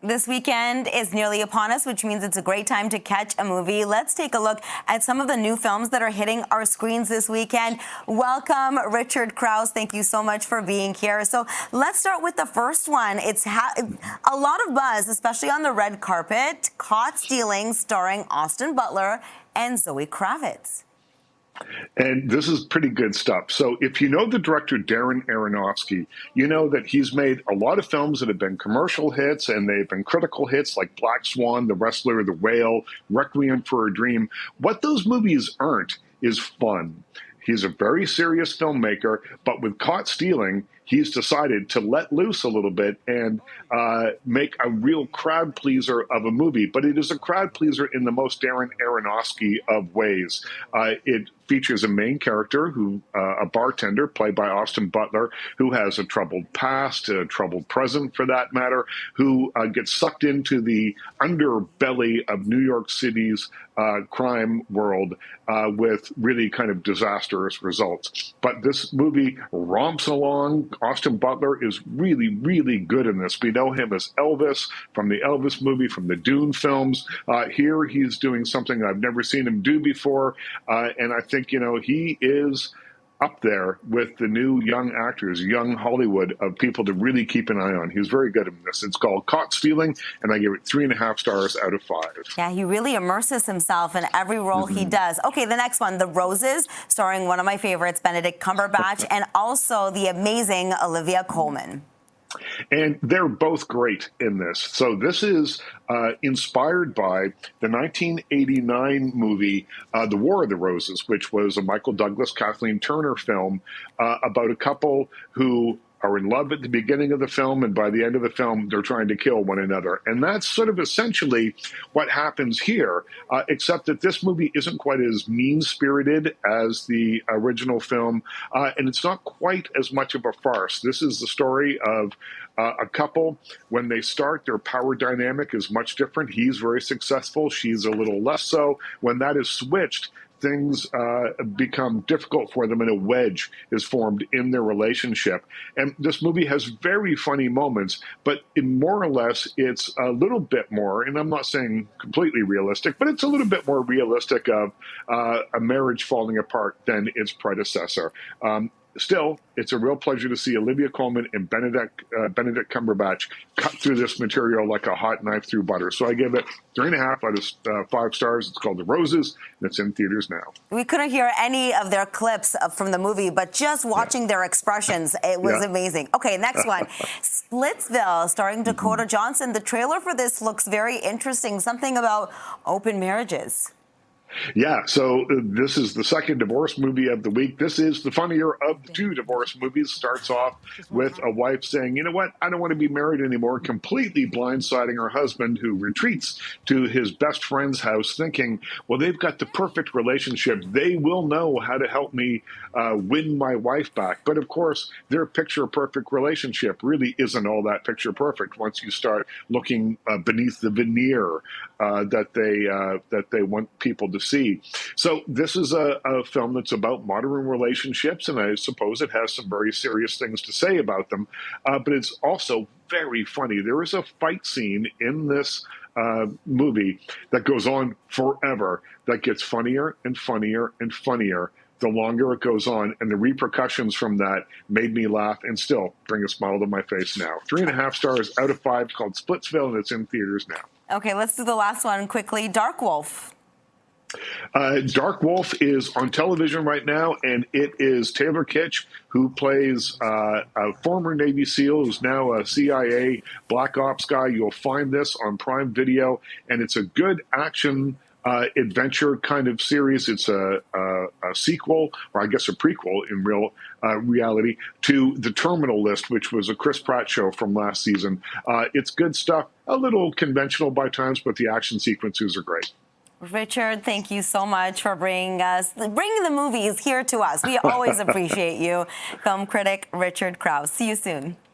This weekend is nearly upon us, which means it's a great time to catch a movie. Let's take a look at some of the new films that are hitting our screens this weekend. Welcome, Richard Crouse. Thank you so much for being here. So let's start with the first one. It's a lot of buzz, especially on the red carpet. Caught Stealing, starring Austin Butler and Zoe Kravitz. And this is pretty good stuff. So if you know the director Darren Aronofsky, you know that he's made a lot of films that have been commercial hits and they've been critical hits like Black Swan, The Wrestler, The Whale, Requiem for a Dream. What those movies aren't is fun. He's a very serious filmmaker, but with Caught Stealing, he's decided to let loose a little bit and make a real crowd pleaser of a movie. But it is a crowd pleaser in the most Darren Aronofsky of ways. It features a main character, a bartender played by Austin Butler, who has a troubled past, a troubled present for that matter, who gets sucked into the underbelly of New York City's crime world with really kind of disastrous results. But this movie romps along. Austin Butler is really, really good in this. We know him as Elvis from the Elvis movie, from the Dune films. Here he's doing something I've never seen him do before. And I think, he is up there with the new young actors, young Hollywood of people to really keep an eye on. He's very good in this. It's called Caught Stealing, and I give it 3.5 stars out of 5. Yeah, he really immerses himself in every role he does. Okay, the next one, The Roses, starring one of my favorites, Benedict Cumberbatch, and also the amazing Olivia Colman. And they're both great in this. So this is inspired by the 1989 movie, The War of the Roses, which was a Michael Douglas, Kathleen Turner film about a couple who are in love at the beginning of the film, and by the end of the film, they're trying to kill one another. And that's sort of essentially what happens here, except that this movie isn't quite as mean-spirited as the original film, and it's not quite as much of a farce. This is the story of a couple. When they start, their power dynamic is much different. He's very successful. She's a little less so. When that is switched, things become difficult for them, and a wedge is formed in their relationship. And this movie has very funny moments, but more or less, it's a little bit more, and I'm not saying completely realistic, but it's a little bit more realistic of a marriage falling apart than its predecessor. Still, it's a real pleasure to see Olivia Colman and Benedict Cumberbatch cut through this material like a hot knife through butter. So I give it 3.5 out of 5 stars. It's called The Roses, and it's in theaters now. We couldn't hear any of their clips from the movie, but just watching their expressions, it was amazing. Okay, next one, Splitsville, starring Dakota Johnson. The trailer for this looks very interesting, something about open marriages. Yeah, so this is the second divorce movie of the week. This is the funnier of the two divorce movies. Starts off with a wife saying, you know what, I don't want to be married anymore, completely blindsiding her husband, who retreats to his best friend's house thinking, well, they've got the perfect relationship. They will know how to help me win my wife back. But of course, their picture-perfect relationship really isn't all that picture-perfect once you start looking beneath the veneer that they want people to see. So this is a film that's about modern relationships, and I suppose it has some very serious things to say about them, but it's also very funny. There is a fight scene in this movie that goes on forever, that gets funnier and funnier and funnier the longer it goes on, and the repercussions from that made me laugh and still bring a smile to my face now. 3.5 stars out of 5, called Splitsville, and it's in theaters now. Okay, let's do the last one quickly. Dark Wolf. Dark Wolf is on television right now, and it is Taylor Kitsch, who plays a former Navy SEAL who's now a CIA Black Ops guy. You'll find this on Prime Video, and it's a good action adventure kind of series. It's a sequel, or I guess a prequel in reality, to The Terminal List, which was a Chris Pratt show from last season. It's good stuff, a little conventional by times, but the action sequences are great. Richard, thank you so much for bringing the movies here to us. We always appreciate you. Film critic Richard Crouse. See you soon.